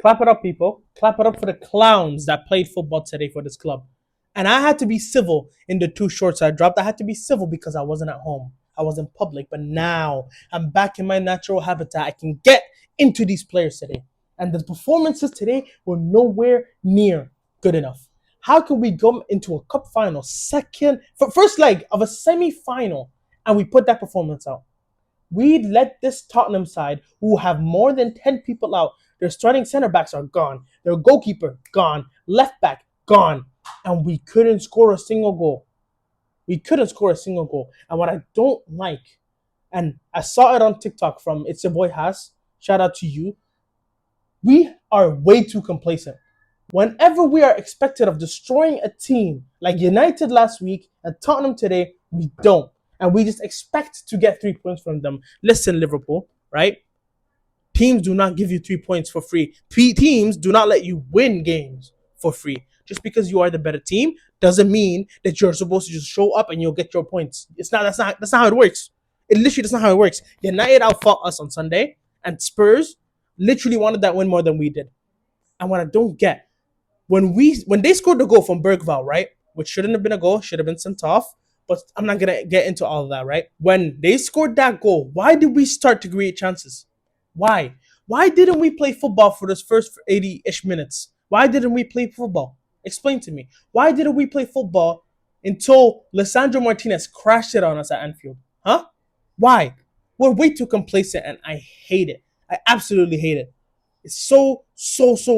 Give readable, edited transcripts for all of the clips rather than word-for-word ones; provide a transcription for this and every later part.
Clap it up, people. Clap it up for the clowns that played football today for this club. And I had to be civil in the two shorts I dropped. I had to be civil because I wasn't at home. I was in public. But now I'm back in my natural habitat. I can get into these players today. And the performances today were nowhere near good enough. How can we go into a cup final, first leg of a semi-final, and we put that performance out? We let this Tottenham side, who have more than 10 people out, their starting center backs are gone, their goalkeeper gone, left back gone, and we couldn't score a single goal. We couldn't score a single goal. And what I don't like, and I saw it on TikTok from It's Your Boy Haas, shout out to you, we are way too complacent. Whenever we are expected of destroying a team like United last week and Tottenham today, we don't. And we just expect to get 3 points from them. Listen, Liverpool, right? Teams do not give you 3 points for free. Teams do not let you win games for free. Just because you are the better team doesn't mean that you're supposed to just show up and you'll get your points. That's not how it works. It literally that's not how it works. United outfought us on Sunday, and Spurs literally wanted that win more than we did. And what I don't get, when they scored the goal from Bergvall, right, which shouldn't have been a goal, should have been sent off, but I'm not gonna get into all of that, right? When they scored that goal, why did we start to create chances? Why? Why didn't we play football for those first 80-ish minutes? Why didn't we play football? Explain to me. Why didn't we play football until Lisandro Martinez crashed it on us at Anfield? Huh? Why? We're way too complacent, and I hate it. I absolutely hate it. It's so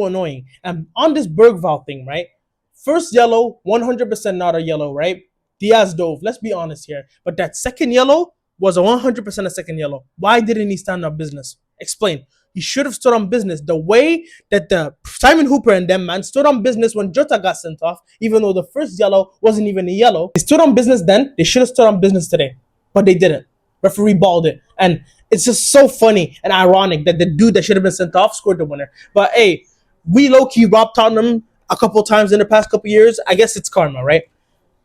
annoying. And on this Bergvall thing, right? First yellow, 100% not a yellow, right? Diaz dove. Let's be honest here. But that second yellow was a 100% a second yellow. Why didn't he stand on business? Explain. He should have stood on business. The way that the Simon Hooper and them man stood on business when Jota got sent off, even though the first yellow wasn't even a yellow. They stood on business then. They should have stood on business today. But they didn't. Referee balled it. And it's just so funny and ironic that the dude that should have been sent off scored the winner. But hey, we low-key robbed Tottenham a couple times in the past couple years. I guess it's karma, right?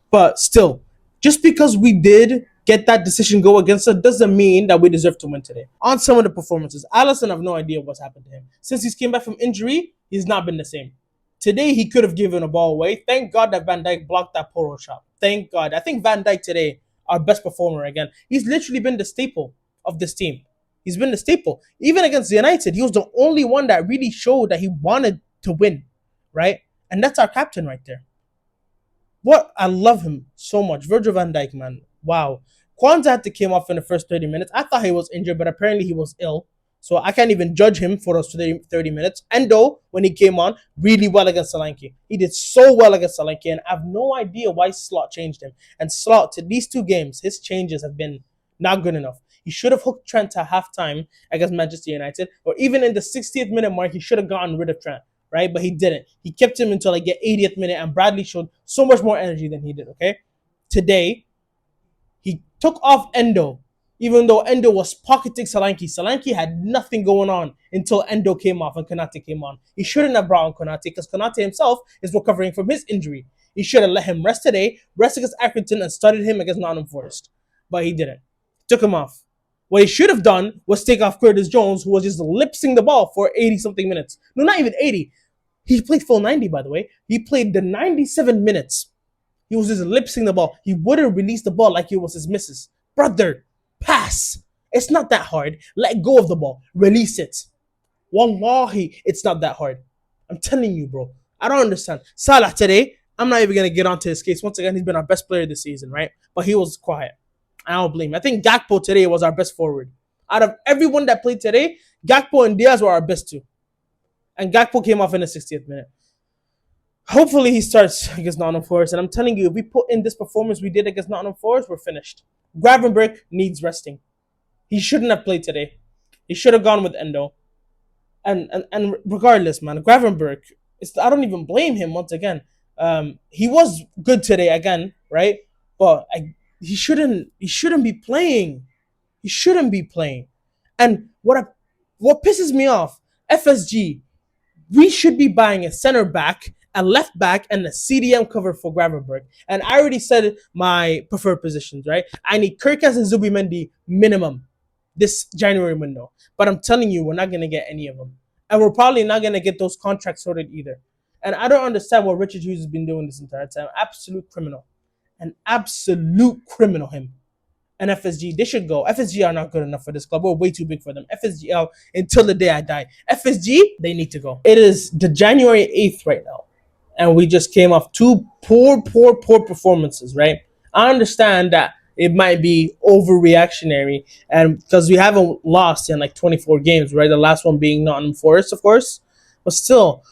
But still, just because we did get that decision go against us doesn't mean that we deserve to win today. On some of the performances, Alisson, I have no idea what's happened to him. Since he's came back from injury, he's not been the same. Today, he could have given a ball away. Thank God that Van Dijk blocked that Poro shot. Thank God. I think Van Dijk today, our best performer again. He's literally been the staple of this team. He's been the staple. Even against United, he was the only one that really showed that he wanted to win, right? And that's our captain right there. What? I love him so much. Virgil van Dijk, man. Wow. Kwanzaa had to came off in the first 30 minutes. I thought he was injured, but apparently he was ill. So I can't even judge him for those 30 minutes. Endo, when he came on, really well against Solanke. He did so well against Solanke, and I have no idea why Slot changed him. And Slot, to these two games, his changes have been not good enough. He should have hooked Trent to halftime against Manchester United, or even in the 60th minute mark, he should have gotten rid of Trent, right? But he didn't. He kept him until like the 80th minute, and Bradley showed so much more energy than he did, okay? Today, he took off Endo, even though Endo was pocketing Solanke. Solanke had nothing going on until Endo came off and Konate came on. He shouldn't have brought on Konate because Konate himself is recovering from his injury. He should have let him rest today, rest against Accrington, and started him against Nottingham Forest. But he didn't. Took him off. What he should have done was take off Curtis Jones, who was just lip-syncing the ball for 80-something minutes. No, not even 80. He played full 90, by the way. He played the 97 minutes. He was just lip-syncing the ball. He wouldn't release the ball like it was his missus. Brother, pass. It's not that hard. Let go of the ball. Release it. Wallahi, it's not that hard. I'm telling you, bro. I don't understand. Salah today, I'm not even going to get onto his case. Once again, he's been our best player this season, right? But he was quiet. I don't blame him. I think Gakpo today was our best forward. Out of everyone that played today, Gakpo and Diaz were our best two. And Gakpo came off in the 60th minute. Hopefully he starts against Nottingham Forest. And I'm telling you, if we put in this performance we did against Nottingham Forest, we're finished. Gravenberch needs resting. He shouldn't have played today. He should have gone with Endo. And regardless, man, Gravenberch, I don't even blame him once again. He was good today again, right? But he shouldn't be playing. He shouldn't be playing. And what pisses me off, FSG, we should be buying a center back, a left back, and a CDM cover for Gravenberch. And I already said my preferred positions, right? I need Kirkas and Zubimendi minimum this January window. But I'm telling you, we're not going to get any of them. and we're probably not gonna get those contracts sorted either. And I don't understand what Richard Hughes has been doing this entire time. Absolute criminal, an absolute criminal. Him and FSG, they should go. FSG are not good enough for this club. We're way too big for them. FSG out until the day I die. FSG, they need to go. It is the January 8th right now, and we just came off two poor performances, right? I understand that it might be overreactionary, and because we haven't lost in like 24 games, right? The last one being Nottingham Forest, of course, but still,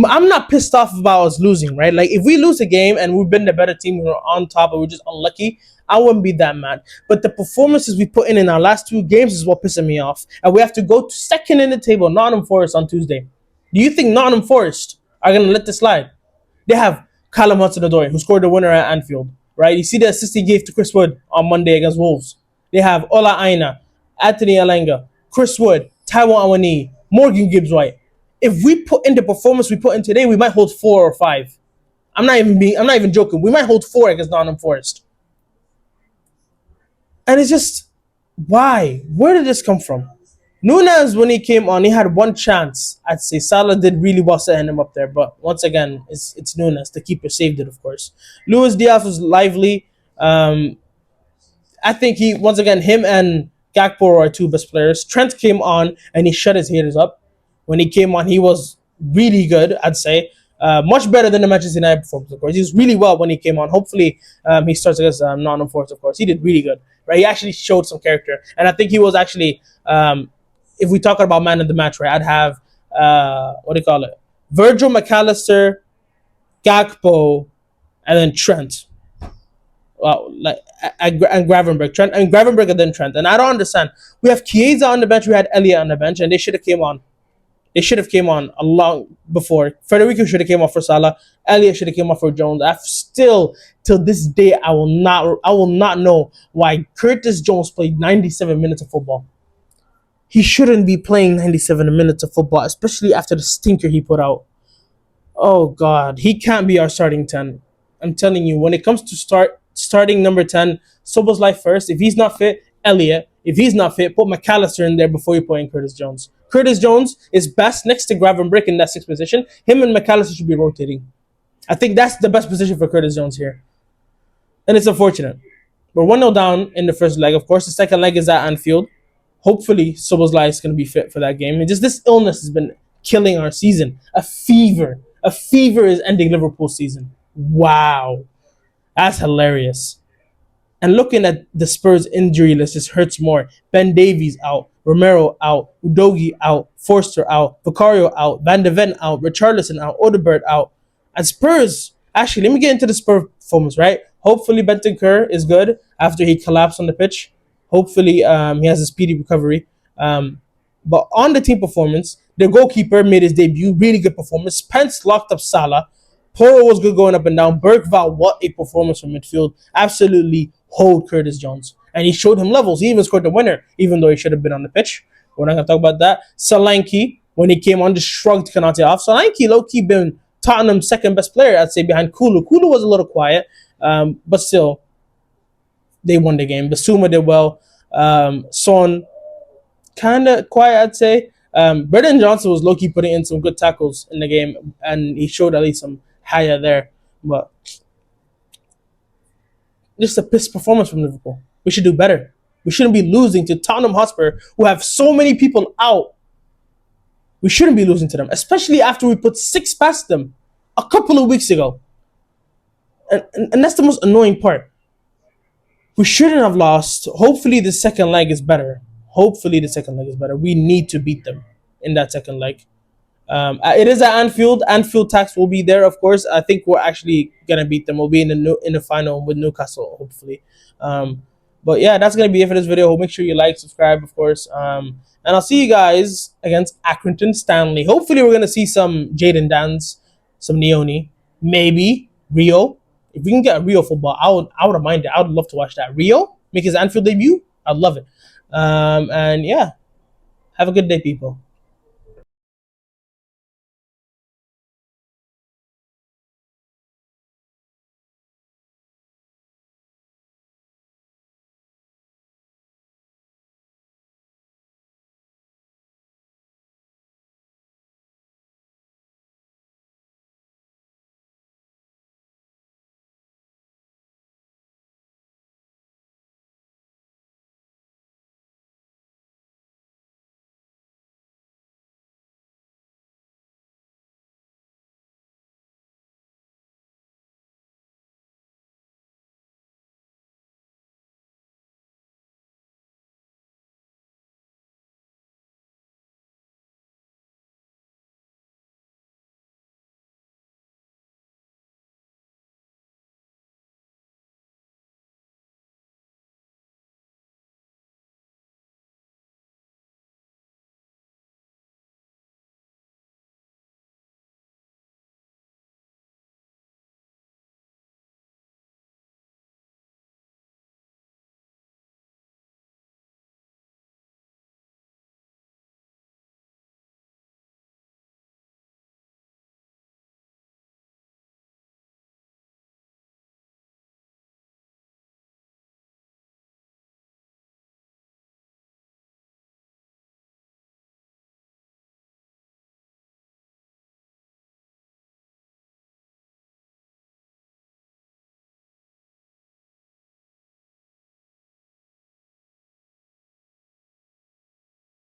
I'm not pissed off about us losing, right? Like if we lose a game and we've been the better team, we're on top, and we're just unlucky, I wouldn't be that mad. But the performances we put in our last two games is what pissing me off, and we have to go to second in the table, Nottingham Forest on Tuesday. Do you think Nottingham Forest are gonna let this slide? They have Callum Hudson-Odoi, who scored the winner at Anfield, right? You see the assist he gave to Chris Wood on Monday against Wolves. They have Ola Aina, Anthony Alenga, Chris Wood, Taiwan Awani, Morgan Gibbs-White. If we put in the performance we put in today, we might hold 4 or 5. I'm not even joking. We might hold 4 against Nottingham Forest. And it's just, why? Where did this come from? Nunes, when he came on, he had one chance. I'd say Salah did really well setting him up there, but once again, it's Nunes. The keeper saved it, of course. Luis Diaz was lively. I think once again, him and Gakpo are our two best players. Trent came on and he shut his haters up. When he came on, he was really good, I'd say. Much better than the Manchester United performance, of course. He was really well when he came on. Hopefully, he starts against Nottingham Forest, of course. He did really good, right? He actually showed some character. And I think he was actually, if we talk about man of the match, right, I'd have, what do you call it? Virgil McAllister, Gakpo, and then Trent. Well, like and Gravenberg, Trent and Gravenberg, and then Trent. And I don't understand. We have Chiesa on the bench. We had Elliott on the bench, and they should have came on. They should have came on a long before. Federico should have came off for Salah. Elliott should have came off for Jones. I've still, till this day, I will not know why Curtis Jones played 97 minutes of football. He shouldn't be playing 97 minutes of football, especially after the stinker he put out. Oh God, he can't be our starting 10. I'm telling you, when it comes to starting number 10, Szoboszlai first. If he's not fit, Elliott. If he's not fit, put McAllister in there before you put in Curtis Jones. Curtis Jones is best next to Gravenberch in that 6th position. Him and McAllister should be rotating. I think that's the best position for Curtis Jones here. And it's unfortunate. We're 1-0 down in the first leg. Of course, the second leg is at Anfield. Hopefully, Szoboszlai is going to be fit for that game. And just this illness has been killing our season. A fever. A fever is ending Liverpool's season. Wow. That's hilarious. And looking at the Spurs injury list just hurts more. Ben Davies out, Romero out, Udogie out, Forster out, Vicario out, Van de Ven out, Richarlison out, Odegaard out. And Spurs, actually, let me get into the Spurs performance, right? Hopefully Bentancur is good after he collapsed on the pitch. Hopefully he has a speedy recovery. But on the team performance, the goalkeeper made his debut, really good performance. Spence locked up Salah. Porro was good going up and down. Bergvall, what a performance from midfield. Absolutely hold Curtis Jones. And he showed him levels. He even scored the winner, even though he should have been on the pitch. We're not going to talk about that. Solanke, when he came on, just shrugged Konate off. Solanke, low-key, been Tottenham's second best player, I'd say, behind Kulu. Kulu was a little quiet, but still, they won the game. Basuma did well. Son, kind of quiet, I'd say. Brendan Johnson was low-key putting in some good tackles in the game, and he showed at least some higher there. But just a piss performance from Liverpool. We should do better. We shouldn't be losing to Tottenham Hotspur, who have so many people out. We shouldn't be losing to them, especially after we put 6 past them a couple of weeks ago. And that's the most annoying part. We shouldn't have lost. Hopefully the second leg is better. We need to beat them in that second leg. It is at Anfield. Anfield tax will be there, of course. I think we're actually gonna beat them. We'll be in the final with Newcastle, hopefully. But yeah, that's gonna be it for this video. Make sure you like, subscribe, of course. And I'll see you guys against Accrington Stanley. Hopefully, we're gonna see some Jaden Dans, some Neoni, maybe Rio. If we can get a Rio football, I would have minded. I would love to watch that. Rio make his Anfield debut. I'd love it. And yeah, have a good day, people.